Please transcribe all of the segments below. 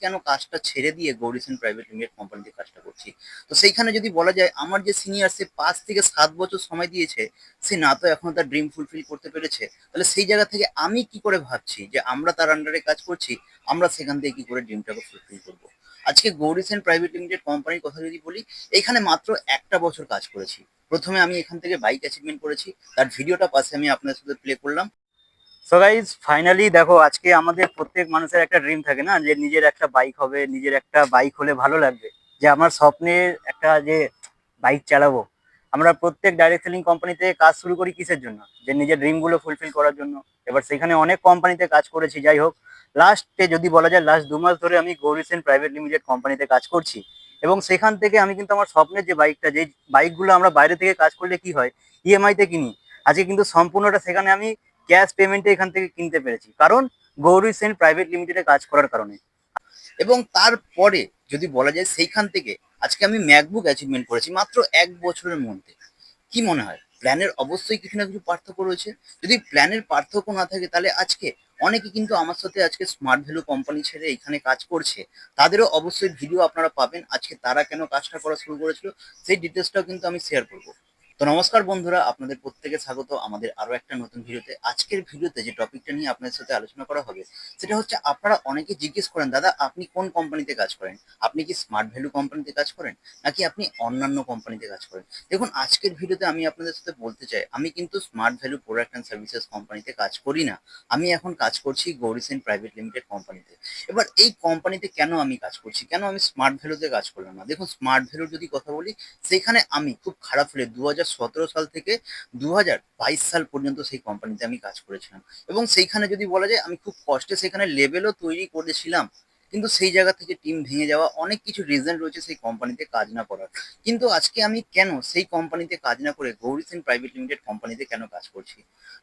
কেন কাজটা ছেড়ে দিয়ে গৌরীসেন প্রাইভেট লিমিটেড কোম্পানিতে কাজটা করছি। তো সেইখানে যদি বলা যায় আমার যে সিনিয়র সে 5 থেকে 7 বছর সময় দিয়েছে, সে না তো এখনো তার ড্রিম ফুলফিল করতে পেরেছে, তাহলে সেই জায়গা থেকে আমি কি করে ভাবছি যে আমরা তার আন্ডারে কাজ করছি, আমরা সেখান থেকে কি করে ড্রিমটাকে ফুলফিল করবো। আজকে গৌরীসেন প্রাইভেট লিমিটেড কোম্পানির কথা যদি বলি, এখানে মাত্র একটা বছর কাজ করেছি। প্রথমে আমি এখান থেকে বাইক অ্যাচিভমেন্ট করেছি, তার ভিডিওটা পাশে আমি আপনার সাথে প্লে করলাম। সো গাইজ ফাইনালি দেখো, আজকে আমাদের প্রত্যেক মানুষের একটা ড্রিম থাকে না, যে নিজের একটা বাইক হবে, নিজের একটা বাইক হলে ভালো লাগবে, যে আমার স্বপ্নের একটা যে বাইক চালাবো। আমরা প্রত্যেক ডাইরেক্ট সেলিং কোম্পানিতে কাজ শুরু করি কিসের জন্য, যে নিজের ড্রিমগুলো ফুলফিল করার জন্য। এবার সেখানে অনেক কোম্পানিতে কাজ করেছি, যাই হোক লাস্টে যদি বলা যায় লাস্ট 2 মাস ধরে আমি গৌরীসেন প্রাইভেট লিমিটেড কোম্পানিতে কাজ করছি। এবং সেখান থেকে আমি কিন্তু আমার স্বপ্নের যে বাইকটা, যে বাইকগুলো আমরা বাইরে থেকে কাজ করলে কি হয় ইএমআই তে কিনি, আজকে কিন্তু সম্পূর্ণটা সেখানে আমি ক্যাশ পেমেন্টে এখান থেকে কিনতে পেরেছি, কারণ গৌরী সেন প্রাইভেট লিমিটেডে কাজ করার কারণে। এবং তারপরে যদি বলা যায় সেইখান থেকে আজকে আমি ম্যাকবুক অ্যাচিভমেন্ট করেছি মাত্র 1 বছরের মধ্যে। কি মনে হয় প্ল্যানের অবশ্যই কিছু না কিছু পার্থক্য রয়েছে? যদি প্ল্যানের পার্থক্য না থাকে তাহলে আজকে অনেকে কিন্তু আমার সাথে আজকে স্মার্ট ভ্যালু কোম্পানি ছেড়ে এখানে কাজ করছে, তাদেরও অবশ্যই ভিডিও আপনারা পাবেন আজকে তারা কেন কাজটা করা শুরু করেছিল, সেই ডিটেলসটাও কিন্তু আমি শেয়ার করবো। তো নমস্কার বন্ধুরা, আপনাদের প্রত্যেকে স্বাগত আমাদের আরো একটা নতুন ভিডিওতে। আজকের ভিডিওতে যে টপিকটা নিয়ে আপনাদের সাথে আলোচনা করা হবে সেটা হচ্ছে, আপনারা অনেকে জিজ্ঞেস করেন দাদা আপনি কোন কোম্পানিতে কাজ করেন, আপনি কি স্মার্ট ভ্যালু কোম্পানিতে কাজ করেন নাকি আপনি অন্যান্য কোম্পানিতে কাজ করেন। দেখুন আজকের ভিডিওতে আমি আপনাদের সাথে বলতে চাই, আমি কিন্তু smart value product and services কোম্পানিতে কাজ করি না, আমি এখন কাজ করছি গৌরীসেন প্রাইভেট লিমিটেড কোম্পানিতে। এবার এই কোম্পানিতে কেন আমি কাজ করছি, কেন আমি স্মার্ট ভ্যালুতে কাজ করলাম না? দেখুন স্মার্ট ভ্যালুর যদি কথা বলি, সেখানে আমি খুব খারাপ হলে 2017 সাল থেকে 2022 সাল পর্যন্ত সেই কোম্পানিতে আমি কাজ করেছিলাম। এবং সেইখানে যদি বলা যায় আমি খুব কষ্টে সেখানে লেভেলও তৈরি করেছিলাম, কিন্তু সেই জায়গা থেকে টিম ভেঙে যাওয়া অনেক কিছু রিজন রয়েছে সেই কোম্পানিতে কাজ না করার। কিন্তু আজকে আমি কেন সেই কোম্পানিতে কাজ না করে গৌরীসেন প্রাইভেট লিমিটেড কোম্পানিতে কেন কাজ করছি?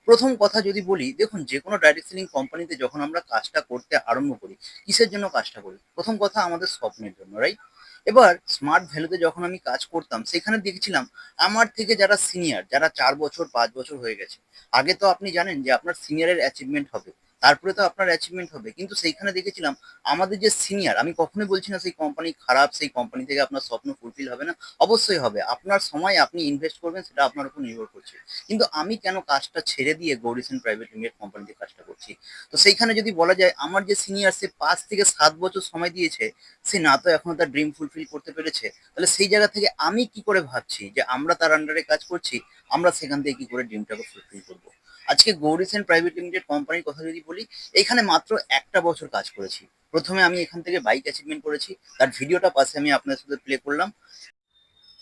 প্রথম কথা যদি বলি, দেখুন যে কোনো ডাইরেক্ট সেলিং কোম্পানিতে যখন আমরা কাজটা করতে আরম্ভ করি, কিসের জন্য কাজটা করি? প্রথম কথা আমাদের স্বপ্নের জন্য, রাইট? এবার স্মার্ট ভ্যালুতে যখন আমি কাজ করতাম সেখানে দেখছিলাম আমার থেকে যারা সিনিয়র, যারা 4 বছর 5 বছর হয়ে গেছে, আগে তো আপনি জানেন যে আপনার সিনিয়রের অ্যাচিভমেন্ট হবে, তারপরে তো আপনার অ্যাচিভমেন্ট হবে, কিন্তু সেইখানে দেখেছিলাম আমাদের যে সিনিয়র, আমি কখনোই বলছি না সেই কোম্পানি খারাপ, সেই কোম্পানি থেকে আপনার স্বপ্ন ফুলফিল হবে না, অবশ্যই হবে, আপনার সময় আপনি ইনভেস্ট করবেন সেটা আপনার উপর নির্ভর করছে। কিন্তু আমি কেন কাজটা ছেড়ে দিয়ে গৌরীসেন প্রাইভেট লিমিটেড কোম্পানিতে কাজটা করছি? তো সেইখানে যদি বলা যায় আমার যে সিনিয়র সে 5 থেকে 7 বছর সময় দিয়েছে, সে না তো এখনো তার ড্রিম ফুলফিল করতে পেরেছে, তাহলে সেই জায়গা থেকে আমি কি করে ভাবছি যে আমরা তার আন্ডারে কাজ করছি, আমরা সেখান থেকে কি করে ড্রিমটাকে ফুলফিল করবো। আজকে গৌরীসেন প্রাইভেট লিমিটেড কোম্পানির কথা যদি বলি, এখানে মাত্র একটা বছর কাজ করেছি। প্রথমে আমি এখান থেকে বাইক অ্যাচিভমেন্ট করেছি, তার ভিডিওটা পাশে আমি আপনার সাথে প্লে করলাম।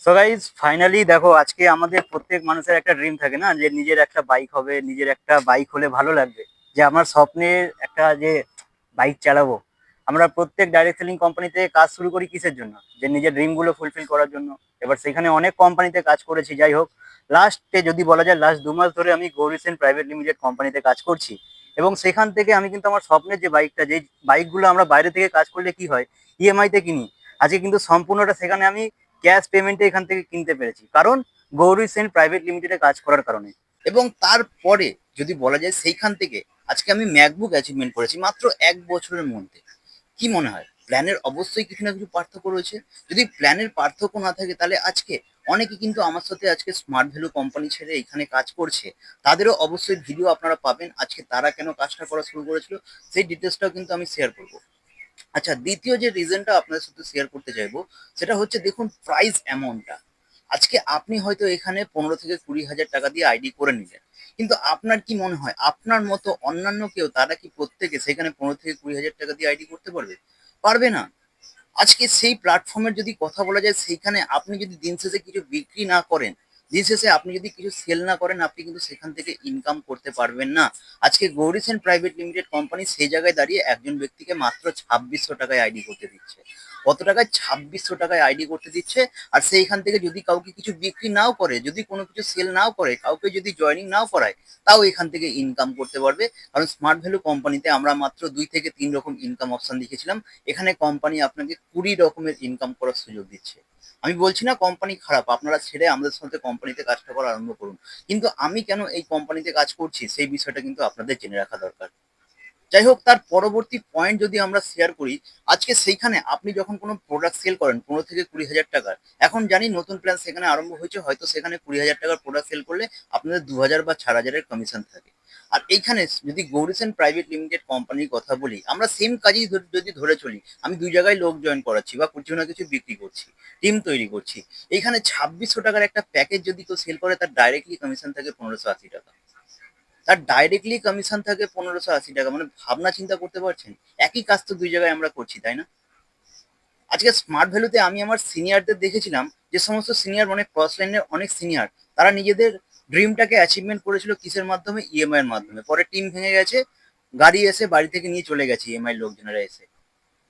সো গাইজ ফাইনালি দেখো, আজকে আমাদের প্রত্যেক মানুষের একটা ড্রিম থাকে না, যে নিজের একটা বাইক হবে, নিজের একটা বাইক হলে ভালো লাগবে, যে আমার স্বপ্নের একটা যে বাইক চালাবো। আমরা প্রত্যেক ডাইরেক্ট সেলিং কোম্পানিতে কাজ শুরু করি কিসের জন্য, যে নিজের ড্রিমগুলো ফুলফিল করার জন্য। এবার সেখানে অনেক কোম্পানিতে কাজ করেছি, যাই হোক লাস্টে যদি বলা যায় লাস্ট 2 মাস ধরে আমি গৌরীসেন প্রাইভেট লিমিটেড কোম্পানিতে কাজ করছি। এবং সেখান থেকে আমি কিন্তু আমার স্বপ্নের যে বাইকটা, যে বাইকগুলো আমরা বাইরে থেকে কাজ করলে কি হয় ইএমআই তে কিনি, আজকে কিন্তু সম্পূর্ণটা সেখানে আমি ক্যাশ পেমেন্টে এখান থেকে কিনতে পেরেছি, কারণ গৌরী সেন প্রাইভেট লিমিটেডে কাজ করার কারণে। এবং তারপরে যদি বলা যায় সেইখান থেকে আজকে আমি ম্যাকবুক অ্যাচিভমেন্ট করেছি মাত্র 1 বছরের মধ্যে। কি মনে হয় প্ল্যানের অবশ্যই কিছু না কিছু পার্থক্য রয়েছে? যদি প্ল্যানের পার্থক্য না থাকে তাহলে আজকে অনেকে কিন্তু আমার সাথে আজকে স্মার্ট ভ্যালু কোম্পানি ছেড়ে এখানে কাজ করছে, তাদেরও অবশ্যই ভিডিও আপনারা পাবেন আজকে তারা কেন কাজটা করা শুরু করেছিল, সেই ডিটেলসটাও কিন্তু আমি শেয়ার করবো। আচ্ছা, দ্বিতীয় যে রিজনটা আপনাদের সাথে শেয়ার করতে চাইবো সেটা হচ্ছে, দেখুন প্রাইস অ্যামাউন্টটা। আজকে আপনি হয়তো এখানে 15 থেকে 20 হাজার টাকা দিয়ে আইডি করে নিলেন, কিন্তু আপনার কি মনে হয় আপনার মতো অন্যান্য কেউ তারা কি প্রত্যেকে সেখানে 15 থেকে 20 হাজার টাকা দিয়ে আইডি করতে পারবে? পারবে না। আজকে সেই প্ল্যাটফর্মের যদি কথা বলা যায়, সেইখানে আপনি যদি দিন শেষে কিছু বিক্রি না করেন, দিন শেষে আপনি যদি কিছু সেল না করেন, আপনি কিন্তু সেখান থেকে ইনকাম করতে পারবেন না। আজকে গৌরীসেন প্রাইভেট লিমিটেড কোম্পানি সেই জায়গায় দাঁড়িয়ে একজন ব্যক্তিকে মাত্র 2600 টাকায় আইডি করতে দিচ্ছে। কত টাকায়? 2600 টাকায় আইডি করতে দিচ্ছে। আর সেইখান থেকে যদি কাউকে কিছু বিক্রি নাও করে, যদি কোনো কিছু সেল নাও করে, কাউকে যদি জয়নিং নাও করায়, তাও এখান থেকে ইনকাম করতে পারবে। কারণ স্মার্ট ভ্যালু কোম্পানিতে আমরা মাত্র 2 থেকে 3 রকম ইনকাম অপশন দেখেছিলাম, এখানে কোম্পানি আপনাকে 20 রকমের ইনকাম করার সুযোগ দিচ্ছে। আমি বলছি না কোম্পানি খারাপ, আপনারা ছেড়ে আমাদের সাথে কোম্পানিতে কাজটা করা আরম্ভ করুন, কিন্তু আমি কেন এই কোম্পানিতে কাজ করছি সেই বিষয়টা কিন্তু আপনাদের জেনে রাখা দরকার। যাই হোক, তার পরবর্তী পয়েন্ট যদি আমরা শেয়ার করি, আজকে সেইখানে আপনি যখন কোনো প্রোডাক্ট সেল করেন 15 থেকে 20 হাজার টাকার, এখন জানি নতুন প্ল্যান সেখানে আরম্ভ হয়েছে, হয়তো সেখানে 20 হাজার টাকার প্রোডাক্ট সেল করলে আপনাদের 2,000 বা 4,000-এর কমিশন থাকে। আর এইখানে যদি গৌরীসেন প্রাইভেট লিমিটেড কোম্পানির কথা বলি, আমরা সেম কাজই যদি ধরে চলি, আমি 2 জায়গায় লোক জয়েন করাচ্ছি বা কিছু না কিছু বিক্রি করছি, টিম তৈরি করছি, এইখানে 2600 টাকার একটা প্যাকেজ যদি কেউ সেল করে, তার ডাইরেক্টলি কমিশন থাকে 1580 টাকা। তার ডাইরেক্টলি কমিশন থাকে 1580 টাকা। মানে ভাবনা চিন্তা করতে পারছেন, একই কাজ তো 2 জায়গায় আমরা করছি, তাই না? আজকে স্মার্ট ভ্যালুতে আমি আমার সিনিয়রদের দেখেছিলাম, যে সমস্ত সিনিয়র মানে ক্রস লাইনের অনেক সিনিয়র, তারা নিজেদের ড্রিমটাকে অ্যাচিভমেন্ট করেছিল কিসের মাধ্যমে? ইএমআই এর মাধ্যমে। পরে টিম ভেঙে গেছে, গাড়ি এসে বাড়ি থেকে নিয়ে চলে গেছে ইএমআই লোকজনেরা এসে,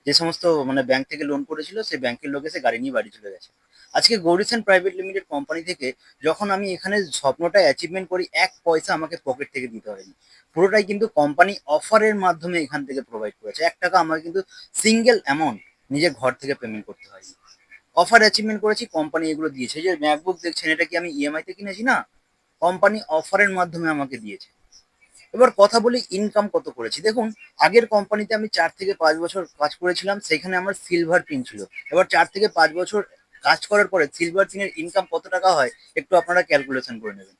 যে সমস্ত মানে ব্যাংক থেকে লোন করেছিল সেই ব্যাংকের লোক এসে গাড়ি নিয়ে বাড়ি চলে গেছে। আজকে গৌরীসেন প্রাইভেট লিমিটেড কোম্পানি থেকে যখন আমি এখানে স্বপ্নটা অ্যাচিভমেন্ট করি, এক পয়সা আমাকে পকেট থেকে দিতে হয়নি, পুরোটাই কিন্তু কোম্পানি অফারের মাধ্যমে এখান থেকে প্রোভাইড করেছে। 1 টাকা আমাকে কিন্তু সিঙ্গেল অ্যামাউন্ট নিজের ঘর থেকে পেমেন্ট করতে হয়নি। অফার অ্যাচিভমেন্ট করেছি, কোম্পানি এগুলো দিয়েছে। এই যে ম্যাকবুক দেখছেন, এটা কি আমি ইএমআই তে কিনেছি? না, কোম্পানি অফারের মাধ্যমে আমাকে দিয়েছে। এবার কথা বলি ইনকাম কত করেছি। দেখুন, আগের কোম্পানিতে আমি 4 থেকে 5 বছর কাজ করেছিলাম, সেখানে আমার সিলভার পিন ছিল। এবার 4 থেকে 5 বছর কাজ করার পরে সিলভার পিনের ইনকাম কত টাকা হয়, একটু আপনারা ক্যালকুলেশন করে নেবেন।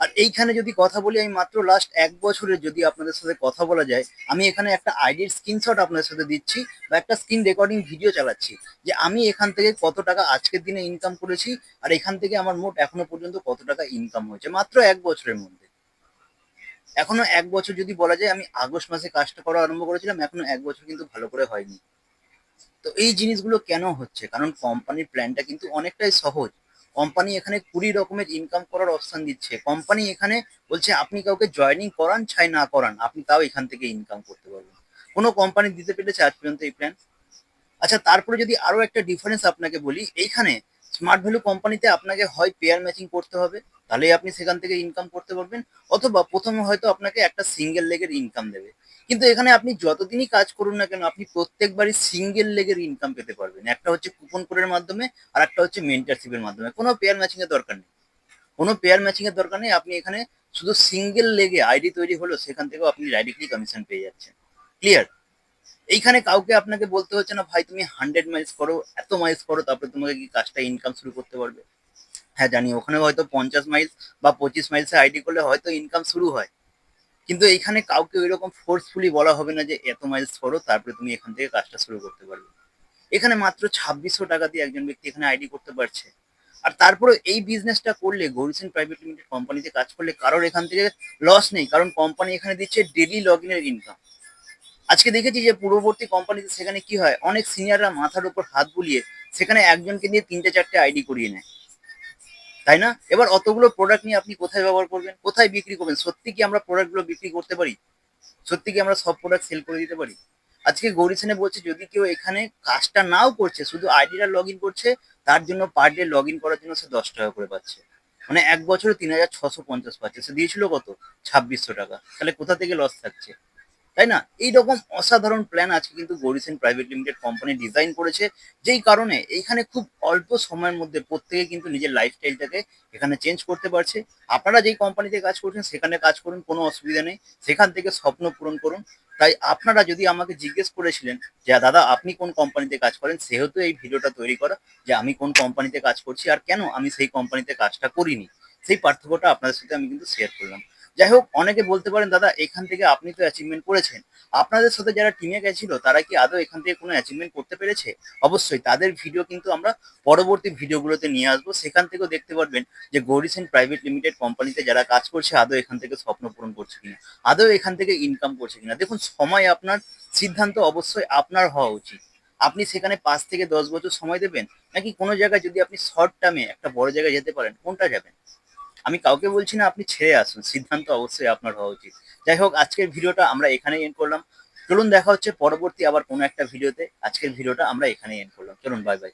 আর এইখানে যদি কথা বলি, আমি মাত্র লাস্ট 1 বছরে যদি আপনাদের সাথে কথা বলা যায়, আমি এখানে একটা আইডির স্ক্রিনশট আপনাদের সাথে দিচ্ছি বা একটা স্ক্রিন রেকর্ডিং ভিডিও চালাচ্ছি, যে আমি এখান থেকে কত টাকা আজকের দিনে ইনকাম করেছি, আর এখান থেকে আমার মোট এখনো পর্যন্ত কত টাকা ইনকাম হয়েছে মাত্র 1 বছরের মধ্যে। এখনো 1 বছর যদি বলা যায়, আমি আগস্ট মাসে কাজটা করা আরম্ভ করেছিলাম, এখনো 1 বছর কিন্তু ভালো করে হয়নি। তো এই জিনিসগুলো কেন হচ্ছে? কারণ কোম্পানির প্ল্যানটা কিন্তু অনেকটাই সহজ। কোম্পানি এখানে 20 রকমের ইনকাম করার অপশন দিচ্ছে। কোম্পানি এখানে বলছে আপনি কাউকে জয়েনিং করান চাই না করান, আপনি তাও এখান থেকে ইনকাম করতে পারবেন। কোনো কোম্পানি দিতে পেরেছে আজ পর্যন্ত এই প্ল্যান? আচ্ছা, তারপরে যদি আরো একটা ডিফারেন্স আপনাকে বলি, এইখানে স্মার্ট ভ্যালু কোম্পানিতে আপনাকে হয় পেয়ার ম্যাচিং করতে হবে, তাহলেই আপনি সেখান থেকে ইনকাম করতে পারবেন, অথবা প্রথমে হয়তো আপনাকে একটা সিঙ্গেল লেগের ইনকাম দেবে। কিন্তু এখানে আপনি যতদিনই কাজ করুন না কেন, আপনি প্রত্যেকবারই সিঙ্গেল লেগের ইনকাম পেতে পারবেন। একটা হচ্ছে কুপন কোডের মাধ্যমে, আর একটা হচ্ছে মেন্টারশিপের মাধ্যমে। কোনো পেয়ার ম্যাচিং এর দরকার নেই, কোনো পেয়ার ম্যাচিং এর দরকার নেই। আপনি এখানে শুধু সিঙ্গেল লেগে আইডি তৈরি হলো, সেখান থেকেও আপনি ডাইরেক্টলি কমিশন পেয়ে যাচ্ছেন। ক্লিয়ার? এইখানে কাউকে আপনাকে বলতে হচ্ছে না, ভাই তুমি 100 মাইলস করো, এত মাইলস করো, তারপরে তোমাকে কি কাজটা ইনকাম শুরু করতে পারবে। হ্যাঁ জানি, ওখানে হয়তো 50 মাইলস বা 25 মাইলসে আইডি করলে হয়তো ইনকাম শুরু হয়, কিন্তু এইখানে কাউকে ওই রকম ফোর্সফুলি বলা হবে না যে এত মাইলস করো তারপরে তুমি এখান থেকে কাজটা শুরু করতে পারবে। এখানে মাত্র 2600 টাকা দিয়ে একজন ব্যক্তি এখানে আইডি করতে পারছে। আর তারপরে এই বিজনেসটা করলে, গৌরীসেন প্রাইভেট লিমিটেড কোম্পানিতে কাজ করলে কারোর এখান থেকে লস নেই, কারণ কোম্পানি এখানে দিচ্ছে ডেলি লগ ইনের ইনকাম। আজকে দেখেছি যে পূর্ববর্তী কোম্পানিতে সেখানে কি হয়, অনেক সিনিয়ররা মাথার উপর হাত বুলিয়ে সেখানে একজনকে দিয়ে 3টে 4টে আইডি করিয়ে নেয়, তাই না? এবার অতগুলো প্রোডাক্ট নিয়ে আপনি কোথায় ব্যবহার করবেন, কোথায় বিক্রি করবেন? সত্যি কি আমরা প্রোডাক্টগুলো বিক্রি করতে পারি? সত্যি কি আমরা সব প্রোডাক্ট সেল করে দিতে পারি? আজকে গৌরীসেনে বলছে, যদি কেউ এখানে কাজটা নাও করছে, শুধু আইডিটা লগ ইন করছে, তার জন্য পার ডে লগ ইন করার জন্য সে 10 টাকা করে পাচ্ছে। মানে 1 বছরে 3650 পাচ্ছে। সে দিয়েছিল কত? 2600 টাকা। তাহলে কোথা থেকে লস থাকছে, তাই না? এইরকম অসাধারণ প্ল্যান আজকে কিন্তু গৌরীসেন প্রাইভেট লিমিটেড কোম্পানি ডিজাইন করেছে, যেই কারণে এইখানে খুব অল্প সময়ের মধ্যে প্রত্যেকে কিন্তু নিজের লাইফস্টাইলটাকে এখানে চেঞ্জ করতে পারছে। আপনারা যেই কোম্পানিতে কাজ করছেন সেখানে কাজ করুন, কোনো অসুবিধা নেই, সেখান থেকে স্বপ্ন পূরণ করুন। তাই আপনারা যদি আমাকে জিজ্ঞেস করেছিলেন যে দাদা আপনি কোন কোম্পানিতে কাজ করেন, সেহেতু এই ভিডিওটা তৈরি করা, যে আমি কোন কোম্পানিতে কাজ করছি আর কেন আমি সেই কোম্পানিতে কাজটা করিনি, সেই পার্থক্যটা আপনাদের সাথে আমি কিন্তু শেয়ার করলাম। যাই হোক, অনেকে বলতে পারেন দাদা এখান থেকে আপনি তো অ্যাচিভমেন্ট করেছেন, আপনাদের সাথে যারা টিমে গেছিল তারা কি আদৌ এখান থেকে কোনো অ্যাচিভমেন্ট করতে পেরেছে? অবশ্যই তাদের ভিডিও কিন্তু আমরা পরবর্তী ভিডিওগুলোতে নিয়ে আসবো, সেখান থেকেও দেখতে পারবেন যে গৌরীসেন প্রাইভেট লিমিটেড কোম্পানিতে যারা কাজ করছে আদৌ এখান থেকে স্বপ্ন পূরণ করছে কিনা, আদৌ এখান থেকে ইনকাম করছে কিনা। দেখুন, সময় আপনার, সিদ্ধান্ত অবশ্যই আপনার হওয়া উচিত। আপনি সেখানে 5 থেকে 10 বছর সময় দেবেন, নাকি কোনো জায়গায় যদি আপনি শর্ট টার্মে একটা বড় জায়গায় যেতে পারেন, কোনটা যাবেন? আমি কাউকে বলছি না আপনি ছেড়ে আসুন, সিদ্ধান্ত অবশ্যই আপনার হওয়া উচিত। যাই হোক, আজকের ভিডিওটা আমরা এখানেই এন্ড করলাম। চলুন দেখা হচ্ছে পরবর্তী আবার কোনো একটা ভিডিওতে। আজকের ভিডিওটা আমরা এখানেই এন্ড করলাম। চলুন, বাই বাই।